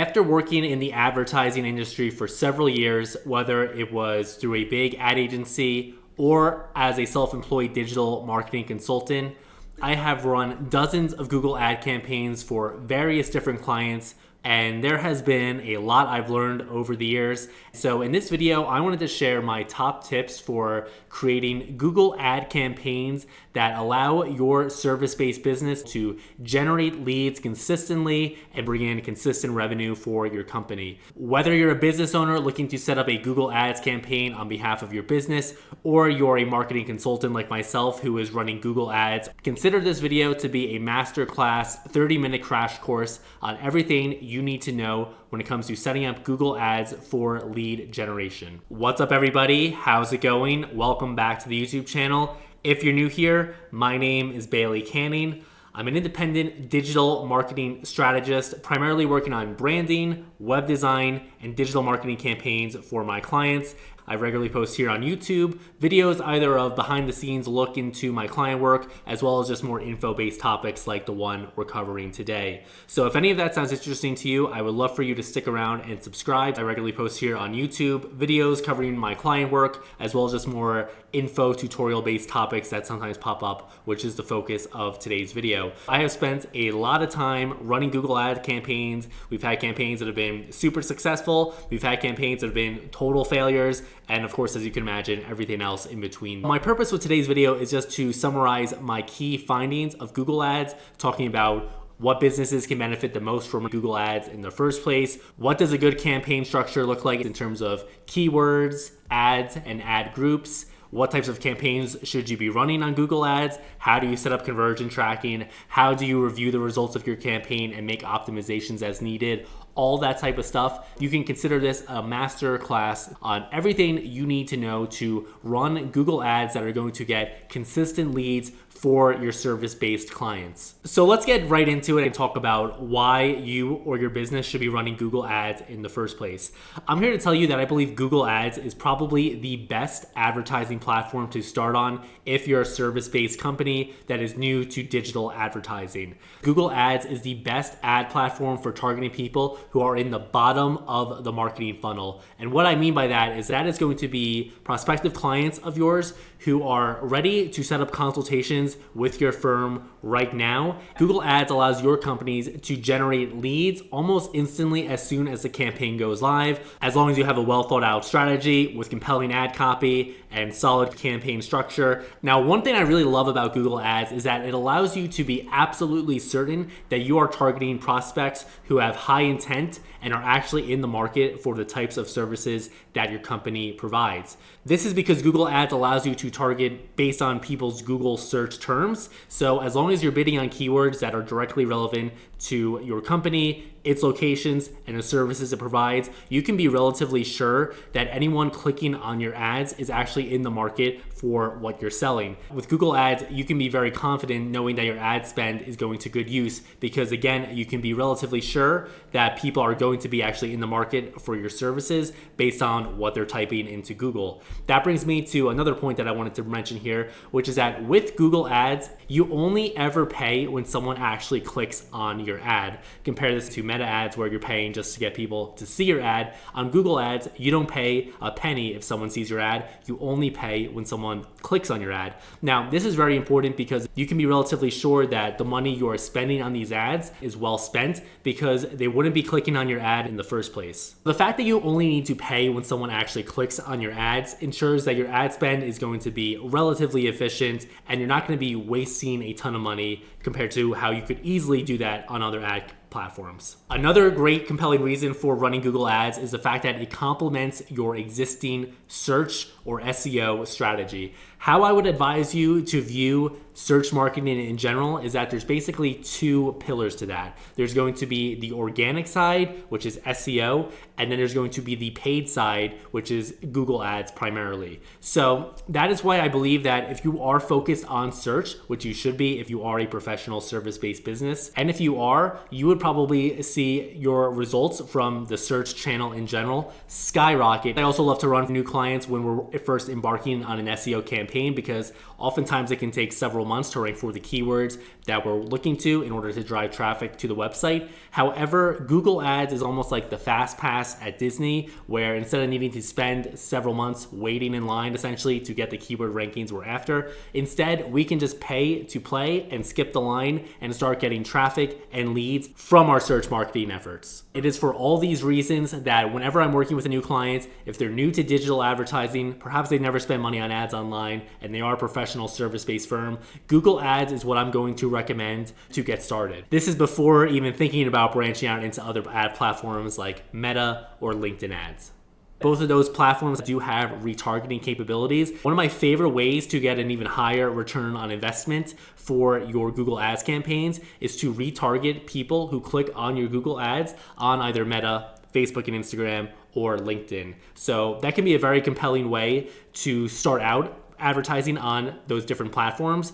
After working in the advertising industry for several years, whether it was through a big ad agency or as a self-employed digital marketing consultant, I have run dozens of Google ad campaigns for various different clients, and there has been a lot I've learned over the years. So in this video, I wanted to share my top tips for creating Google ad campaigns that allow your service-based business to generate leads consistently and bring in consistent revenue for your company. Whether you're a business owner looking to set up a Google Ads campaign on behalf of your business, or you're a marketing consultant like myself who is running Google Ads, consider this video to be a masterclass 30-minute crash course on everything you need to know when it comes to setting up Google Ads for lead generation. What's up, everybody? How's it going? Welcome back to the YouTube channel. If you're new here, my name is Bailey Canning. I'm an independent digital marketing strategist, primarily working on branding, web design, and digital marketing campaigns for my clients. I regularly post here on YouTube videos either of behind the scenes look into my client work, as well as just more info-based topics like the one we're covering today. So if any of that sounds interesting to you, I would love for you to stick around and subscribe. I regularly post here on YouTube videos covering my client work, as well as just more info tutorial-based topics that sometimes pop up, which is the focus of today's video. I have spent a lot of time running Google Ad campaigns. We've had campaigns that have been super successful. We've had campaigns that have been total failures. And of course, as you can imagine, everything else in between. My purpose with today's video is just to summarize my key findings of Google Ads, talking about what businesses can benefit the most from Google Ads in the first place. What does a good campaign structure look like in terms of keywords, ads, and ad groups? What types of campaigns should you be running on Google Ads? How do you set up conversion tracking? How do you review the results of your campaign and make optimizations as needed? All that type of stuff. You can consider this a master class on everything you need to know to run Google Ads that are going to get consistent leads for your service-based clients. So let's get right into it and talk about why you or your business should be running Google Ads in the first place. I'm here to tell you that I believe Google Ads is probably the best advertising platform to start on if you're a service-based company that is new to digital advertising. Google Ads is the best ad platform for targeting people who are in the bottom of the marketing funnel. And what I mean by that is going to be prospective clients of yours who are ready to set up consultations with your firm right now. Google Ads allows your companies to generate leads almost instantly as soon as the campaign goes live, as long as you have a well thought out strategy with compelling ad copy and solid campaign structure. Now, one thing I really love about Google Ads is that it allows you to be absolutely certain that you are targeting prospects who have high intent and are actually in the market for the types of services that your company provides. This is because Google Ads allows you to target based on people's Google search terms. So as long as you're bidding on keywords that are directly relevant to your company, its locations, and the services it provides, you can be relatively sure that anyone clicking on your ads is actually in the market for what you're selling. With Google Ads, you can be very confident knowing that your ad spend is going to good use because, again, you can be relatively sure that people are going to be actually in the market for your services based on what they're typing into Google. That brings me to another point that I wanted to mention here, which is that with Google Ads, you only ever pay when someone actually clicks on your ad. Compare this to Meta ads where you're paying just to get people to see your ad. On Google Ads, you don't pay a penny if someone sees your ad. You only pay when someone clicks on your ad. Now, this is very important because you can be relatively sure that the money you are spending on these ads is well spent because they wouldn't be clicking on your ad in the first place. The fact that you only need to pay when someone actually clicks on your ads ensures that your ad spend is going to be relatively efficient and you're not going to be wasting a ton of money compared to how you could easily do that on other ad platforms. Another great compelling reason for running Google Ads is the fact that it complements your existing search or SEO strategy. How I would advise you to view search marketing in general is that there's basically two pillars to that. There's going to be the organic side, which is SEO, and then there's going to be the paid side, which is Google Ads primarily. So that is why I believe that if you are focused on search, which you should be if you are a professional service-based business, and if you are, you would probably see your results from the search channel in general skyrocket. I also love to run new clients when we're first embarking on an SEO campaign campaign because oftentimes it can take several months to rank for the keywords that we're looking to in order to drive traffic to the website. However, Google Ads is almost like the fast pass at Disney, where instead of needing to spend several months waiting in line essentially to get the keyword rankings we're after, instead we can just pay to play and skip the line and start getting traffic and leads from our search marketing efforts. It is for all these reasons that whenever I'm working with a new client, if they're new to digital advertising, perhaps they've never spent money on ads online, and they are a professional service-based firm, Google Ads is what I'm going to recommend to get started. This is before even thinking about branching out into other ad platforms like Meta or LinkedIn ads. Both of those platforms do have retargeting capabilities. One of my favorite ways to get an even higher return on investment for your Google Ads campaigns is to retarget people who click on your Google Ads on either Meta, Facebook and Instagram, or LinkedIn. So that can be a very compelling way to start out advertising on those different platforms.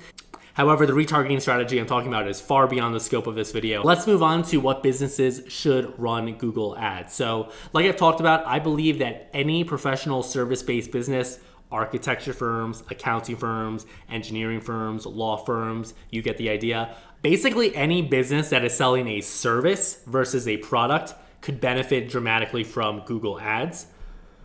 However, the retargeting strategy I'm talking about is far beyond the scope of this video. Let's move on to what businesses should run Google Ads. So like I've talked about, I believe that any professional service-based business, architecture firms, accounting firms, engineering firms, law firms, you get the idea. Basically any business that is selling a service versus a product could benefit dramatically from Google Ads.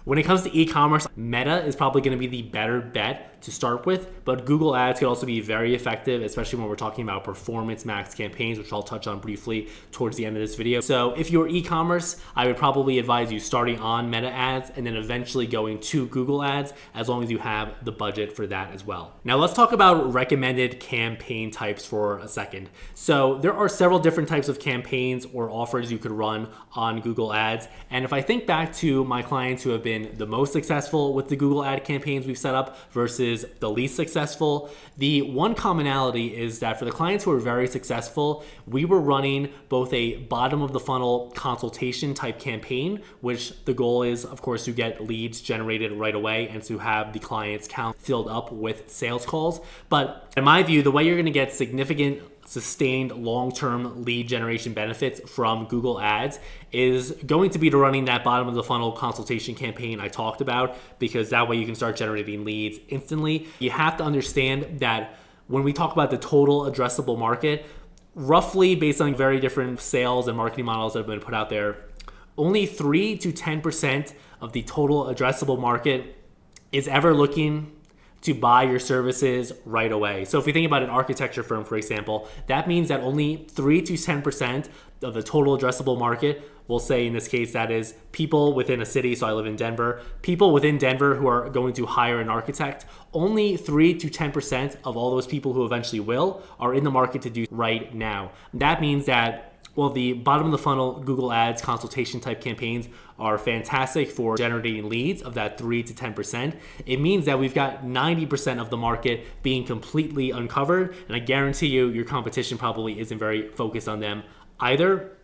When it comes to e-commerce, Meta is probably going to be the better bet to start with, but Google Ads could also be very effective, especially when we're talking about performance max campaigns, which I'll touch on briefly towards the end of this video. So if you're e-commerce, I would probably advise you starting on Meta ads and then eventually going to Google Ads, as long as you have the budget for that as well. Now let's talk about recommended campaign types for a second. So there are several different types of campaigns or offers you could run on Google Ads. And if I think back to my clients who have been the most successful with the Google ad campaigns we've set up versus the least successful, the one commonality is that for the clients who are very successful, we were running both a bottom of the funnel consultation type campaign, which the goal is, of course, to get leads generated right away and to have the client's count filled up with sales calls. But in my view, the way you're going to get significant sustained long-term lead generation benefits from Google Ads is going to be to running that bottom of the funnel consultation campaign I talked about, because that way you can start generating leads instantly. You have to understand that when we talk about the total addressable market, roughly based on very different sales and marketing models that have been put out there, only 3 to 10% of the total addressable market is ever looking to buy your services right away. So if we think about an architecture firm, for example, that means that only 3 to 10% of the total addressable market, we'll say in this case that is people within a city, so I live in Denver, people within Denver who are going to hire an architect, only 3 to 10% of all those people who eventually will are in the market to do right now. That means that well, the bottom of the funnel Google Ads consultation type campaigns are fantastic for generating leads of that 3 to 10%. It means that we've got 90% of the market being completely uncovered, and I guarantee you your competition probably isn't very focused on them either.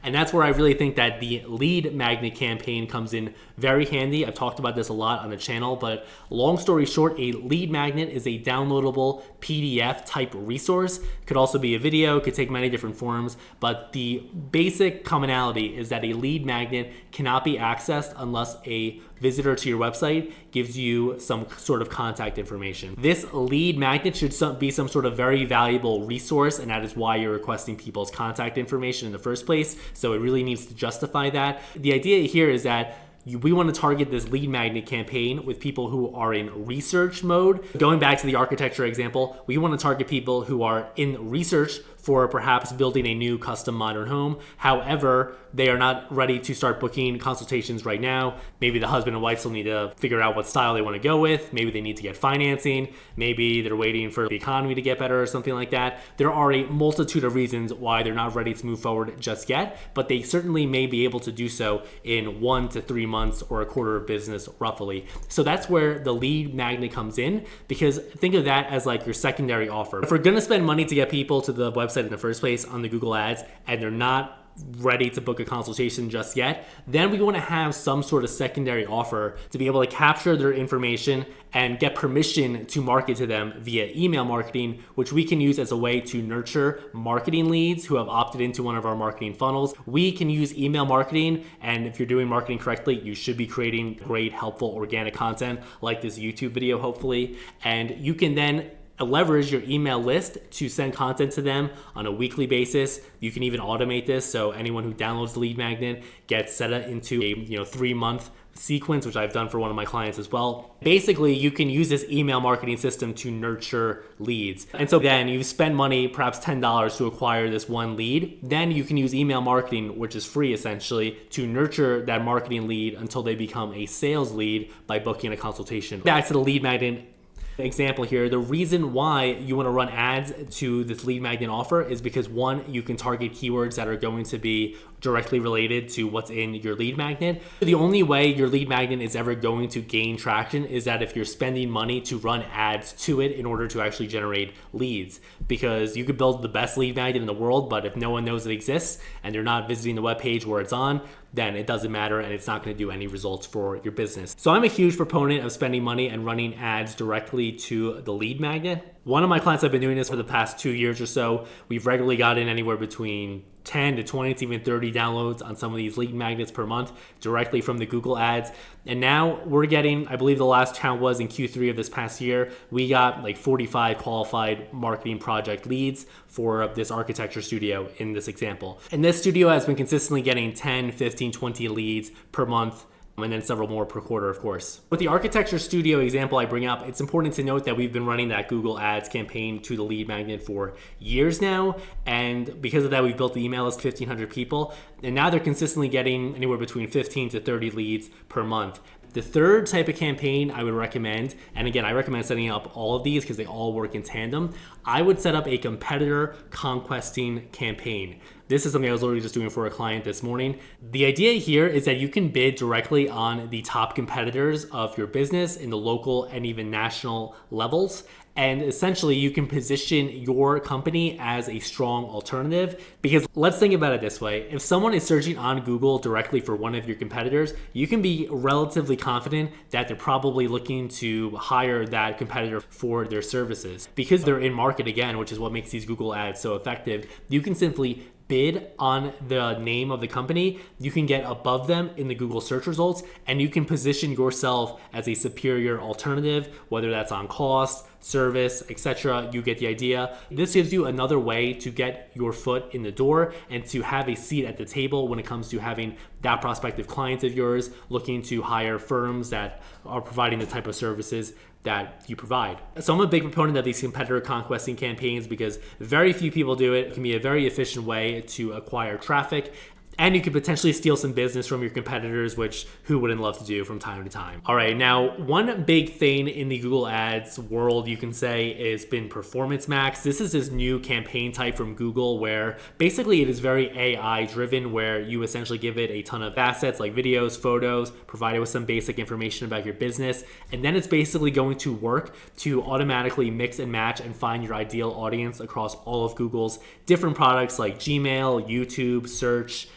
And that's where I really think that the lead magnet campaign comes in very handy. I've talked about this a lot on the channel, but long story short, a lead magnet is a downloadable PDF type resource. Could also be a video, could take many different forms, but the basic commonality is that a lead magnet cannot be accessed unless a visitor to your website gives you some sort of contact information. This lead magnet should be some sort of very valuable resource, and that is why you're requesting people's contact information in the first place. So it really needs to justify that. The idea here is that we want to target this lead magnet campaign with people who are in research mode. Going back to the architecture example, we want to target people who are in research for perhaps building a new custom modern home. However, they are not ready to start booking consultations right now. Maybe the husband and wife still need to figure out what style they want to go with. Maybe they need to get financing. Maybe they're waiting for the economy to get better or something like that. There are a multitude of reasons why they're not ready to move forward just yet, but they certainly may be able to do so in 1 to 3 months or a quarter of business roughly. So that's where the lead magnet comes in, because think of that as like your secondary offer. If we're going to spend money to get people to the website in the first place on the Google Ads and they're not ready to book a consultation just yet, then we want to have some sort of secondary offer to be able to capture their information and get permission to market to them via email marketing, which we can use as a way to nurture marketing leads who have opted into one of our marketing funnels. We can use email marketing, and if you're doing marketing correctly, you should be creating great, helpful, organic content like this YouTube video, hopefully. And you can then leverage your email list to send content to them on a weekly basis. You can even automate this, so anyone who downloads the lead magnet gets set into a 3-month sequence, which I've done for one of my clients as well. Basically, you can use this email marketing system to nurture leads. And so then you spend money, perhaps $10 to acquire this one lead. Then you can use email marketing, which is free essentially, to nurture that marketing lead until they become a sales lead by booking a consultation. Back to the lead magnet example here, the reason why you want to run ads to this lead magnet offer is because, one, you can target keywords that are going to be directly related to what's in your lead magnet. The only way your lead magnet is ever going to gain traction is that if you're spending money to run ads to it in order to actually generate leads, because you could build the best lead magnet in the world, but if no one knows it exists and they're not visiting the webpage where it's on, then it doesn't matter and it's not going to do any results for your business. So I'm a huge proponent of spending money and running ads directly to the lead magnet. One of my clients have been doing this for the past 2 years or so. We've regularly gotten anywhere between 10 to 20 to even 30 downloads on some of these lead magnets per month directly from the Google ads. And now we're getting, I believe the last count was in Q3 of this past year, we got like 45 qualified marketing project leads for this architecture studio in this example. And this studio has been consistently getting 10, 15, 20 leads per month, and then several more per quarter, of course. With the architecture studio example I bring up, it's important to note that we've been running that Google ads campaign to the lead magnet for years now. And because of that, we've built the email list 1,500 people. And now they're consistently getting anywhere between 15 to 30 leads per month. The third type of campaign I would recommend, and again, I recommend setting up all of these because they all work in tandem. I would set up a competitor conquesting campaign. This is something I was literally just doing for a client this morning. The idea here is that you can bid directly on the top competitors of your business in the local and even national levels. And essentially, you can position your company as a strong alternative. Because let's think about it this way. If someone is searching on Google directly for one of your competitors, you can be relatively confident that they're probably looking to hire that competitor for their services. Because they're in market again, which is what makes these Google ads so effective, you can simply bid on the name of the company, you can get above them in the Google search results, and you can position yourself as a superior alternative, whether that's on cost, service, etc. You get the idea. This gives you another way to get your foot in the door and to have a seat at the table when it comes to having that prospective client of yours looking to hire firms that are providing the type of services that you provide. So I'm a big proponent of these competitor conquesting campaigns because very few people do it. It can be a very efficient way to acquire traffic. And you could potentially steal some business from your competitors, which who wouldn't love to do from time to time. All right, now one big thing in the Google Ads world, you can say, has been Performance Max. This is this new campaign type from Google where basically it is very AI driven, where you essentially give it a ton of assets like videos, photos, provide it with some basic information about your business. And then it's basically going to work to automatically mix and match and find your ideal audience across all of Google's different products like Gmail, YouTube, search.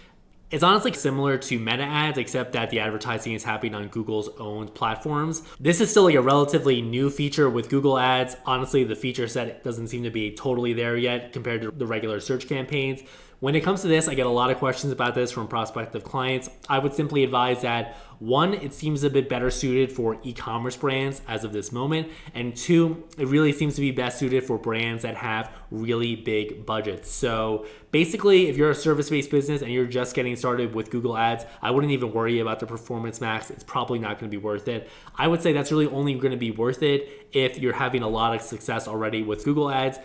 It's honestly similar to Meta ads, except that the advertising is happening on Google's own platforms. This is still like a relatively new feature with Google ads. Honestly, the feature set doesn't seem to be totally there yet compared to the regular search campaigns. When it comes to this, I get a lot of questions about this from prospective clients. I would simply advise that, one, it seems a bit better suited for e-commerce brands as of this moment, and two, it really seems to be best suited for brands that have really big budgets. So basically, if you're a service-based business and you're just getting started with Google Ads, I wouldn't even worry about the Performance Max. It's probably not going to be worth it. I would say that's really only going to be worth it if you're having a lot of success already with Google Ads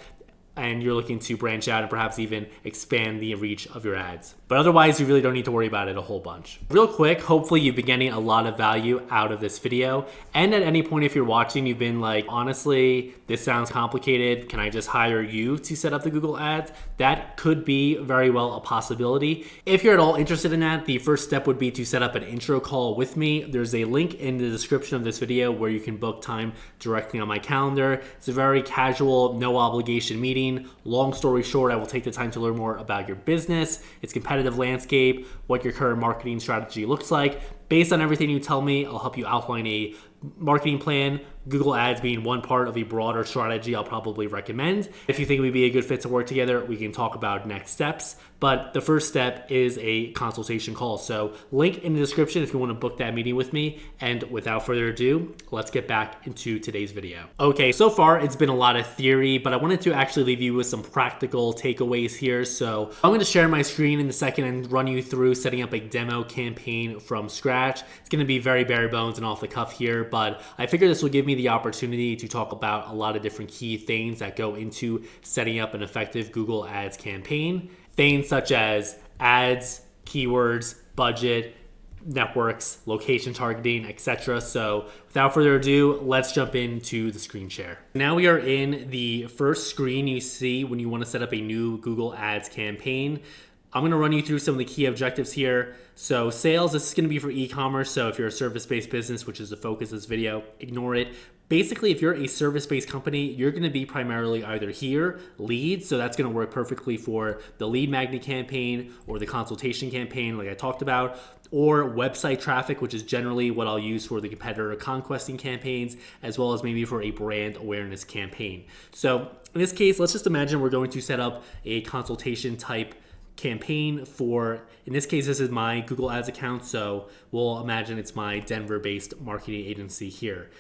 and you're looking to branch out and perhaps even expand the reach of your ads. But otherwise, you really don't need to worry about it a whole bunch. Real quick, hopefully you've been getting a lot of value out of this video. And at any point, if you're watching, you've been like, honestly, this sounds complicated. Can I just hire you to set up the Google ads? That could be very well a possibility. If you're at all interested in that, the first step would be to set up an intro call with me. There's a link in the description of this video where you can book time directly on my calendar. It's a very casual, no obligation meeting campaign. Long story short, I will take the time to learn more about your business, its competitive landscape, what your current marketing strategy looks like. Based on everything you tell me, I'll help you outline a marketing plan, Google Ads being one part of a broader strategy I'll probably recommend. If you think we'd be a good fit to work together, we can talk about next steps. But the first step is a consultation call. So link in the description if you want to book that meeting with me. And without further ado, let's get back into today's video. Okay, so far it's been a lot of theory, but I wanted to actually leave you with some practical takeaways here. So I'm going to share my screen in a second and run you through setting up a demo campaign from scratch. It's going to be very bare bones and off the cuff here, but I figured this will give me the opportunity to talk about a lot of different key things that go into setting up an effective Google Ads campaign. Things such as ads, keywords, budget, networks, location targeting, etc. So without further ado, let's jump into the screen share. Now we are in the first screen you see when you want to set up a new Google Ads campaign. I'm going to run you through some of the key objectives here. So sales, this is going to be for e-commerce. So if you're a service-based business, which is the focus of this video, ignore it. Basically, if you're a service-based company, you're going to be primarily either here, leads, so that's going to work perfectly for the lead magnet campaign or the consultation campaign like I talked about, or website traffic, which is generally what I'll use for the competitor conquesting campaigns, as well as maybe for a brand awareness campaign. So in this case, let's just imagine we're going to set up a consultation type campaign for, in this case, this is my Google Ads account, so we'll imagine it's my Denver-based marketing agency here.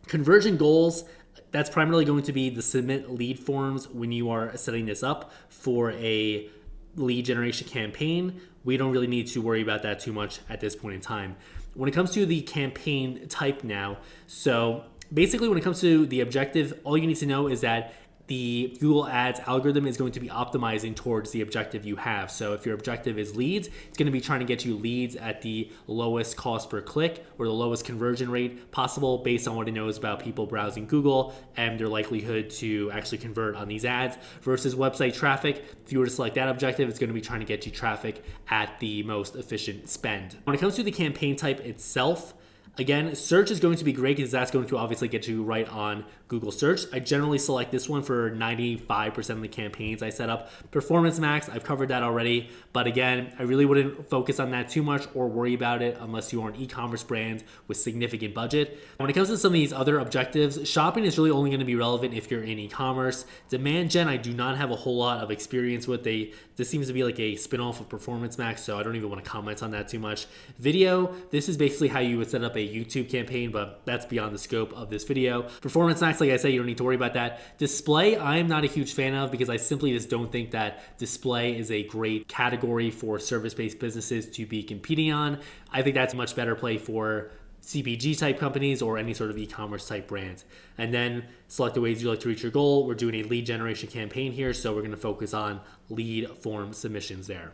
Conversion goals, that's primarily going to be the submit lead forms when you are setting this up for a lead generation campaign. We don't really need to worry about that too much at this point in time. When it comes to the campaign type now, so basically when it comes to the objective, all you need to know is that the Google Ads algorithm is going to be optimizing towards the objective you have. So if your objective is leads, it's going to be trying to get you leads at the lowest cost per click or the lowest conversion rate possible based on what it knows about people browsing Google and their likelihood to actually convert on these ads, versus website traffic. If you were to select that objective, it's going to be trying to get you traffic at the most efficient spend. When it comes to the campaign type itself, again, search is going to be great because that's going to obviously get you right on Google search. I generally select this one for 95% of the campaigns I set up. Performance max, I've covered that already. But again, I really wouldn't focus on that too much or worry about it unless you are an e-commerce brand with significant budget. When it comes to some of these other objectives, shopping is really only going to be relevant if you're in e-commerce. Demand gen, I do not have a whole lot of experience with. This seems to be like a spin-off of Performance Max, so I don't even want to comment on that too much. Video, this is basically how you would set up a YouTube campaign, but that's beyond the scope of this video. Performance Max, like I said, you don't need to worry about that. Display, I am not a huge fan of because I simply just don't think that display is a great category for service-based businesses to be competing on. I think that's a much better play for CPG type companies or any sort of e-commerce type brands. And then select the ways you like to reach your goal. We're doing a lead generation campaign here, so we're going to focus on lead form submissions there.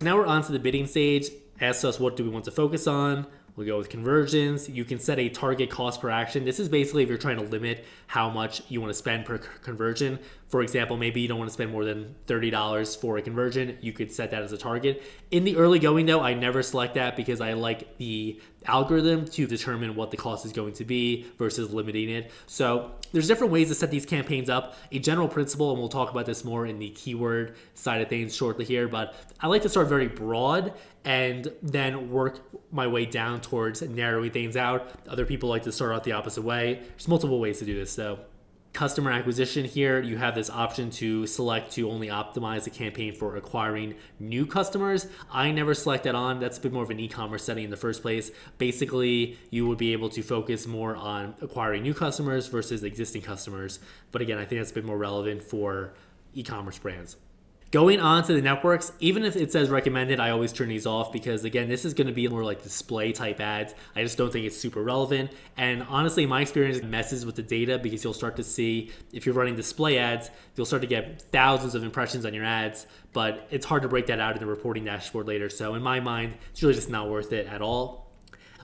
Now we're on to the bidding stage. Asks us what do we want to focus on. We'll go with conversions. You can set a target cost per action. This is basically if you're trying to limit how much you want to spend per conversion. For example, maybe you don't want to spend more than $30 for a conversion. You could set that as a target. In the early going though, I never select that because I like the algorithm to determine what the cost is going to be versus limiting it. So there's different ways to set these campaigns up. A general principle, and we'll talk about this more in the keyword side of things shortly here, but I like to start very broad and then work my way down towards narrowing things out. Other people like to start out the opposite way. There's multiple ways to do this though. Customer acquisition here, you have this option to select to only optimize the campaign for acquiring new customers. I never select that on. That's a bit more of an e-commerce setting in the first place. Basically, you would be able to focus more on acquiring new customers versus existing customers. But again, I think that's a bit more relevant for e-commerce brands. Going on to the networks, even if it says recommended, I always turn these off because again, this is going to be more like display type ads. I just don't think it's super relevant. And honestly, my experience messes with the data because you'll start to see, if you're running display ads, you'll start to get thousands of impressions on your ads, but it's hard to break that out in the reporting dashboard later. So in my mind, it's really just not worth it at all.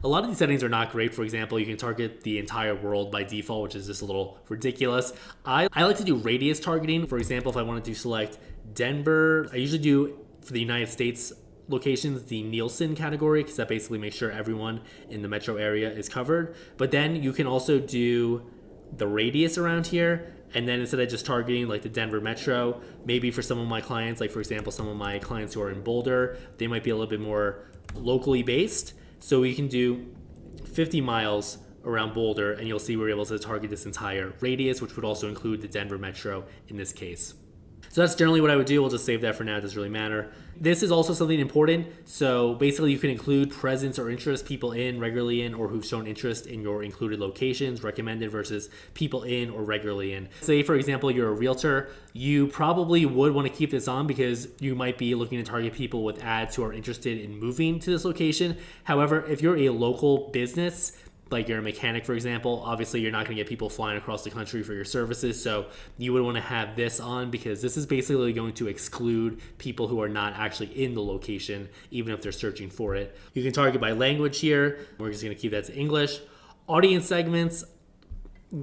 A lot of these settings are not great. For example, you can target the entire world by default, which is just a little ridiculous. I like to do radius targeting. For example, if I wanted to select Denver, I usually do for the United States locations the Nielsen category because that basically makes sure everyone in the metro area is covered. But then you can also do the radius around here, And then instead of just targeting like the Denver metro, maybe for some of my clients, like for example, some of my clients who are in Boulder, they might be a little bit more locally based. So we can do 50 miles around Boulder, and you'll see we're able to target this entire radius, which would also include the Denver metro in this case. So that's generally what I would do. We'll just save that for now. It doesn't really matter. This is also something important. So basically you can include presence or interest, people in, regularly in, or who've shown interest in your included locations, recommended versus people in or regularly in. Say, for example, you're a realtor. You probably would want to keep this on because you might be looking to target people with ads who are interested in moving to this location. However, if you're a local business, like you're a mechanic, for example, obviously you're not going to get people flying across the country for your services. So you would want to have this on because this is basically going to exclude people who are not actually in the location, even if they're searching for it. You can target by language here. We're just going to keep that to English. Audience segments,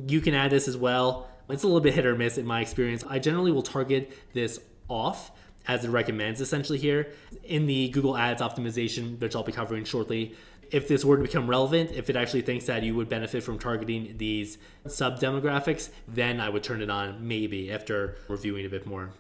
you can add this as well. It's a little bit hit or miss in my experience. I generally will target this off as it recommends essentially here in the Google Ads optimization, which I'll be covering shortly. If this were to become relevant, if it actually thinks that you would benefit from targeting these sub-demographics, then I would turn it on maybe after reviewing a bit more.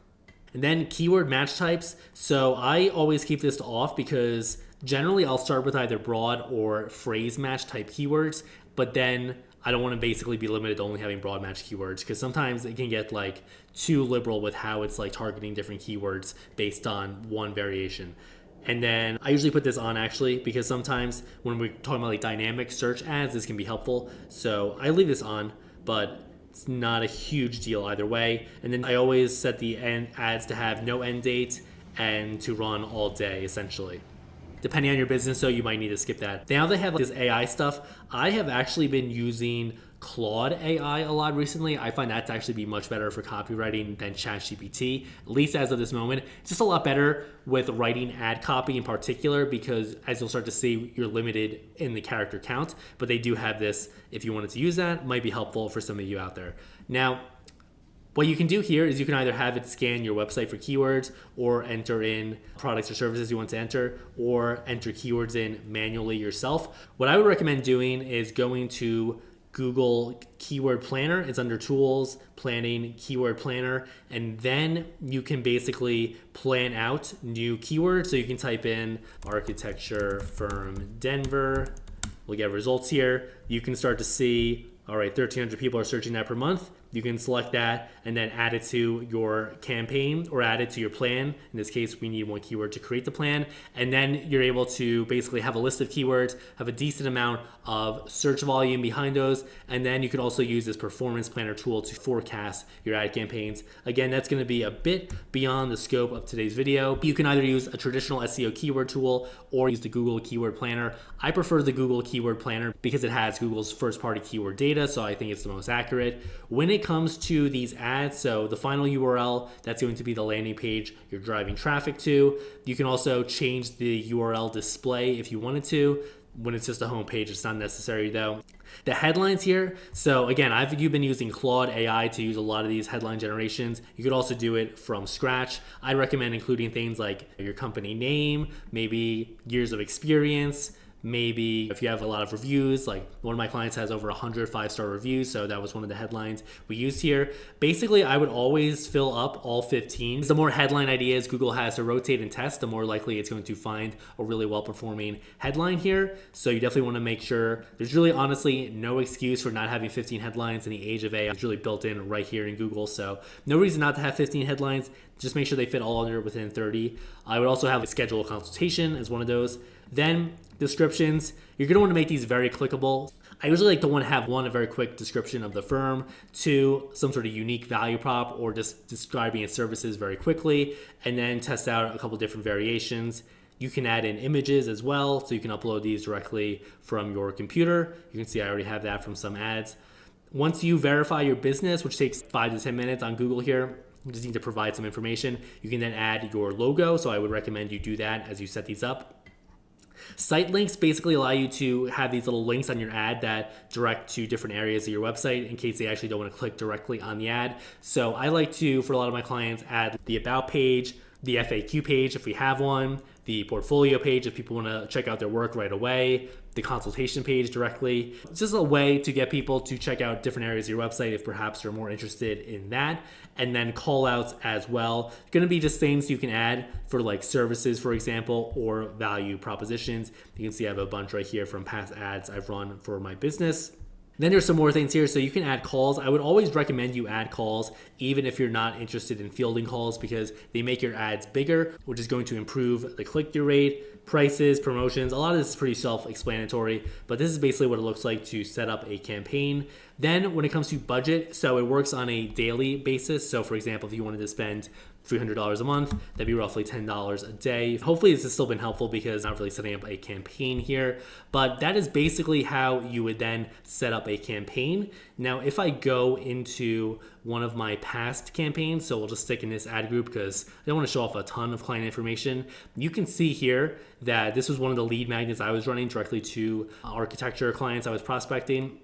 And then keyword match types. So I always keep this off because generally I'll start with either broad or phrase match type keywords, but then I don't want to basically be limited to only having broad match keywords because sometimes it can get like too liberal with how it's like targeting different keywords based on one variation. And then I usually put this on actually because sometimes when we're talking about like dynamic search ads, this can be helpful. So I leave this on, but it's not a huge deal either way. And then I always set the end ads to have no end date and to run all day essentially. Depending on your business, so you might need to skip that. Now they have this AI stuff. I have actually been using Claude AI a lot recently. I find that to actually be much better for copywriting than ChatGPT, at least as of this moment. It's just a lot better with writing ad copy in particular because as you'll start to see, you're limited in the character count, but they do have this. If you wanted to use that, it might be helpful for some of you out there. Now, what you can do here is you can either have it scan your website for keywords or enter in products or services you want to enter or enter keywords in manually yourself. What I would recommend doing is going to Google Keyword Planner. It's under Tools, Planning, Keyword Planner, and then you can basically plan out new keywords. So you can type in architecture firm Denver. We'll get results here. You can start to see, all right, 1,300 people are searching that per month. You can select that and then add it to your campaign or add it to your plan. In this case, we need one keyword to create the plan. And then you're able to basically have a list of keywords, have a decent amount of search volume behind those. And then you can also use this performance planner tool to forecast your ad campaigns. Again, that's going to be a bit beyond the scope of today's video. You can either use a traditional SEO keyword tool or use the Google Keyword Planner. I prefer the Google Keyword Planner because it has Google's first-party keyword data, so I think it's the most accurate. When it comes to these ads, so the final URL, that's going to be the landing page you're driving traffic to. You can also change the URL display if you wanted to. When it's just a home page, it's not necessary though. The headlines here, so again, you've been using Claude AI to use a lot of these headline generations. You could also do it from scratch. I recommend including things like your company name, maybe years of experience, maybe if you have a lot of reviews, like one of my clients has over 100 5-star reviews, so that was one of the headlines we used here. Basically, I would always fill up all 15. The more headline ideas Google has to rotate and test, the more likely it's going to find a really well-performing headline here. So you definitely want to make sure there's really honestly no excuse for not having 15 headlines in the age of AI. It's really built in right here in Google, so no reason not to have 15 headlines. Just make sure they fit all under within 30. I would also have a schedule a consultation as one of those. Then descriptions, you're going to want to make these very clickable. I usually like to want to have one, a very quick description of the firm, two, some sort of unique value prop or just describing its services very quickly, and then test out a couple different variations. You can add in images as well, so you can upload these directly from your computer. You can see I already have that from some ads. Once you verify your business, which takes 5 to 10 minutes on Google here, you just need to provide some information. You can then add your logo, so I would recommend you do that as you set these up. Site links basically allow you to have these little links on your ad that direct to different areas of your website in case they actually don't want to click directly on the ad. So I like to, for a lot of my clients, add the About page, the FAQ page if we have one, the portfolio page if people want to check out their work right away, the consultation page directly. It's just a way to get people to check out different areas of your website if perhaps you're more interested in that. And then call outs as well. Going to be just things you can add for like services, for example, or value propositions. You can see I have a bunch right here from past ads I've run for my business. Then there's some more things here. So you can add calls. I would always recommend you add calls, even if you're not interested in fielding calls, because they make your ads bigger, which is going to improve the click-through rate, prices, promotions. A lot of this is pretty self-explanatory, but this is basically what it looks like to set up a campaign. Then when it comes to budget, so it works on a daily basis. So for example, if you wanted to spend $300 a month, that'd be roughly $10 a day. Hopefully this has still been helpful because I'm not really setting up a campaign here, but that is basically how you would then set up a campaign. Now, if I go into one of my past campaigns, so we'll just stick in this ad group because I don't want to show off a ton of client information. You can see here that this was one of the lead magnets I was running directly to architecture clients I was prospecting.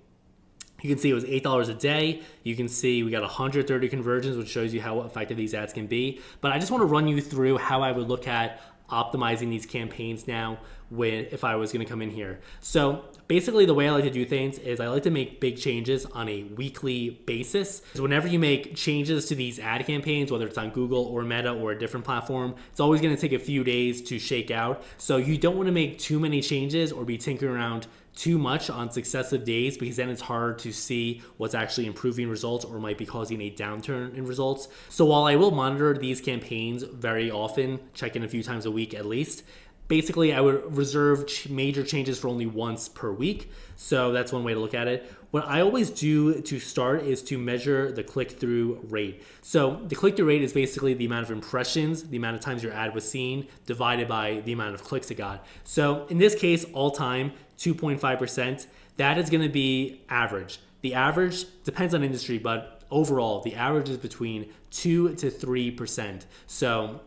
You can see it was $8 a day. You can see we got 130 conversions, which shows you how effective these ads can be. But I just want to run you through how I would look at optimizing these campaigns now if I was going to come in here. So basically the way I like to do things is I like to make big changes on a weekly basis. So whenever you make changes to these ad campaigns, whether it's on Google or Meta or a different platform, it's always going to take a few days to shake out. So you don't want to make too many changes or be tinkering around too much on successive days, because then it's hard to see what's actually improving results or might be causing a downturn in results. So while I will monitor these campaigns very often, check in a few times a week at least, basically I would reserve major changes for only once per week. So that's one way to look at it. What I always do to start is to measure the click-through rate. So the click-through rate is basically the amount of impressions, the amount of times your ad was seen, divided by the amount of clicks it got. So in this case, all time, 2.5%. That is going to be average. The average depends on industry, but overall, the average is between 2 to 3%. So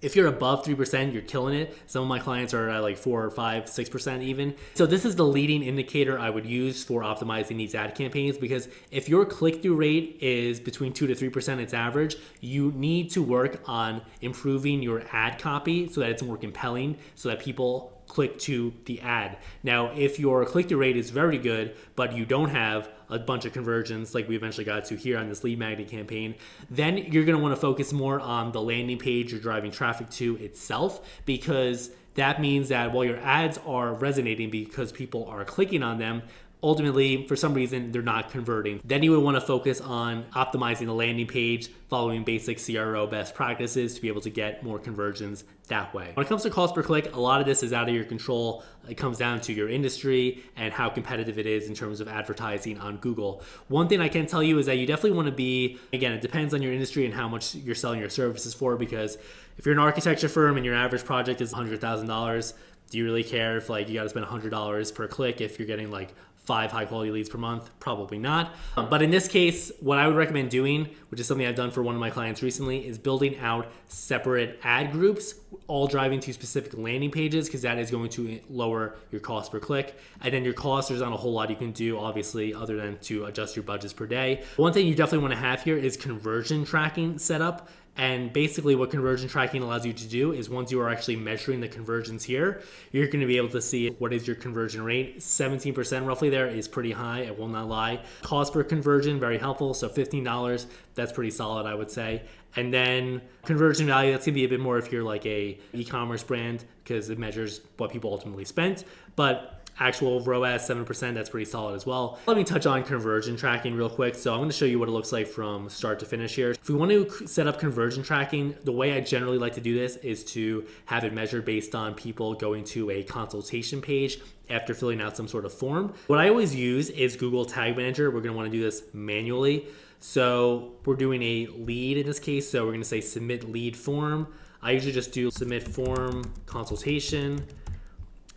if you're above 3%, you're killing it. Some of my clients are at like 4 or 5, 6% even. So this is the leading indicator I would use for optimizing these ad campaigns, because if your click-through rate is between 2 to 3%, it's average, you need to work on improving your ad copy so that it's more compelling, so that people click to the ad. Now, if your click-through rate is very good, but you don't have a bunch of conversions like we eventually got to here on this lead magnet campaign, then you're going to want to focus more on the landing page you're driving traffic to itself, because that means that while your ads are resonating because people are clicking on them, ultimately, for some reason, they're not converting. Then you would want to focus on optimizing the landing page, following basic CRO best practices to be able to get more conversions that way. When it comes to cost per click, a lot of this is out of your control. It comes down to your industry and how competitive it is in terms of advertising on Google. One thing I can tell you is that you definitely want to be, again, it depends on your industry and how much you're selling your services for, because if you're an architecture firm and your average project is $100,000, do you really care if like you got to spend $100 per click if you're getting like 5 high quality leads per month? Probably not. But in this case, what I would recommend doing, which is something I've done for one of my clients recently, is building out separate ad groups, all driving to specific landing pages, because that is going to lower your cost per click. And then your cost, there's not a whole lot you can do, obviously, other than to adjust your budgets per day. One thing you definitely want to have here is conversion tracking set up. And basically what conversion tracking allows you to do is once you are actually measuring the conversions here, you're going to be able to see what is your conversion rate. 17% roughly there is pretty high, I will not lie. Cost per conversion, very helpful. So $15, that's pretty solid, I would say. And then conversion value, that's going to be a bit more if you're like a e-commerce brand, because it measures what people ultimately spent. But actual ROAS, 7%, that's pretty solid as well. Let me touch on conversion tracking real quick. So I'm going to show you what it looks like from start to finish here. If we want to set up conversion tracking, the way I generally like to do this is to have it measured based on people going to a consultation page after filling out some sort of form. What I always use is Google Tag Manager. We're going to want to do this manually. So we're doing a lead in this case. So we're going to say submit lead form. I usually just do submit form consultation.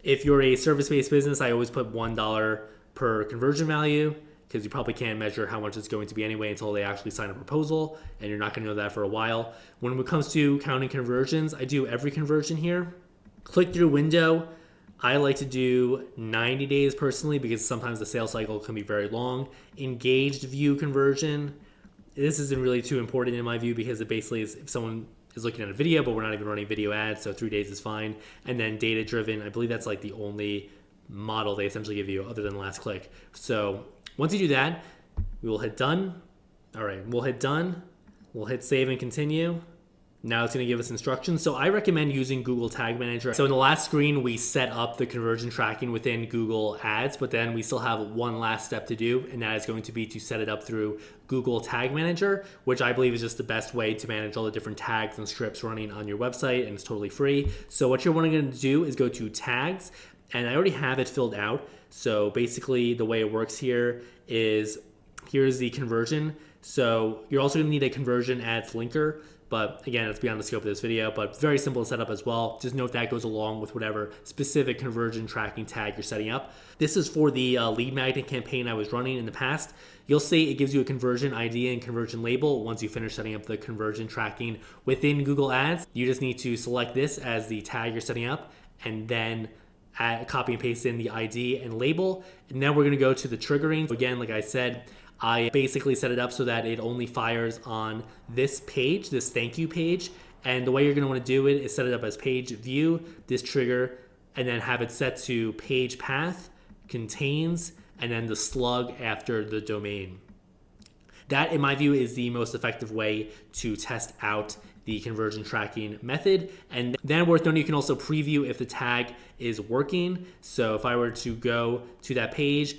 If you're a service-based business, I always put $1 per conversion value, because you probably can't measure how much it's going to be anyway until they actually sign a proposal, and you're not going to know that for a while. When it comes to counting conversions, I do every conversion here. Click-through window, I like to do 90 days personally, because sometimes the sales cycle can be very long. Engaged view conversion, this isn't really too important in my view, because it basically is if someone is looking at a video, but we're not even running video ads, so 3 days is fine. And then data driven, I believe that's like the only model they essentially give you other than last click. So once you do that, we will hit done. All right, we'll hit done. We'll hit save and continue. Now it's going to give us instructions. So I recommend using Google Tag Manager. So in the last screen, we set up the conversion tracking within Google Ads, but then we still have one last step to do, and that is going to be to set it up through Google Tag Manager, which I believe is just the best way to manage all the different tags and scripts running on your website, and it's totally free. So what you're going to do is go to tags, and I already have it filled out. So basically the way it works here is, here's the conversion. So you're also going to need a conversion ads linker. But again, it's beyond the scope of this video, but very simple to set up as well. Just note that goes along with whatever specific conversion tracking tag you're setting up. This is for the lead magnet campaign I was running in the past. You'll see it gives you a conversion ID and conversion label once you finish setting up the conversion tracking within Google Ads. You just need to select this as the tag you're setting up, and then copy and paste in the ID and label. And then we're gonna go to the triggering. Again, like I said, I basically set it up so that it only fires on this page, this thank you page. And the way you're going to want to do it is set it up as page view, this trigger, and then have it set to page path, contains, and then the slug after the domain. That, in my view, is the most effective way to test out the conversion tracking method. And then worth noting, you can also preview if the tag is working. So if I were to go to that page,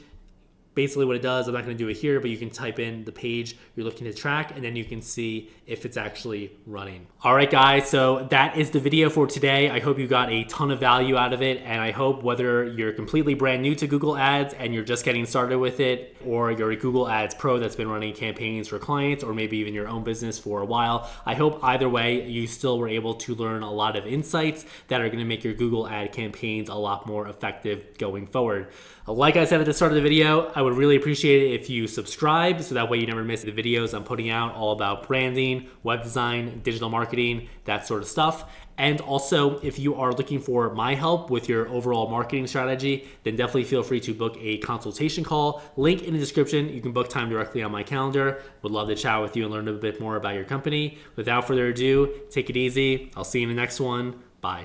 basically what it does, I'm not going to do it here, but you can type in the page you're looking to track, and then you can see if it's actually running. All right, guys, so that is the video for today. I hope you got a ton of value out of it, and I hope whether you're completely brand new to Google Ads and you're just getting started with it, or you're a Google Ads pro that's been running campaigns for clients, or maybe even your own business for a while, I hope either way you still were able to learn a lot of insights that are going to make your Google ad campaigns a lot more effective going forward. Like I said at the start of the video, I would really appreciate it if you subscribe, so that way you never miss the videos I'm putting out all about branding, web design, digital marketing, that sort of stuff. And also, if you are looking for my help with your overall marketing strategy, then definitely feel free to book a consultation call. Link in the description. You can book time directly on my calendar. Would love to chat with you and learn a bit more about your company. Without further ado, take it easy. I'll see you in the next one.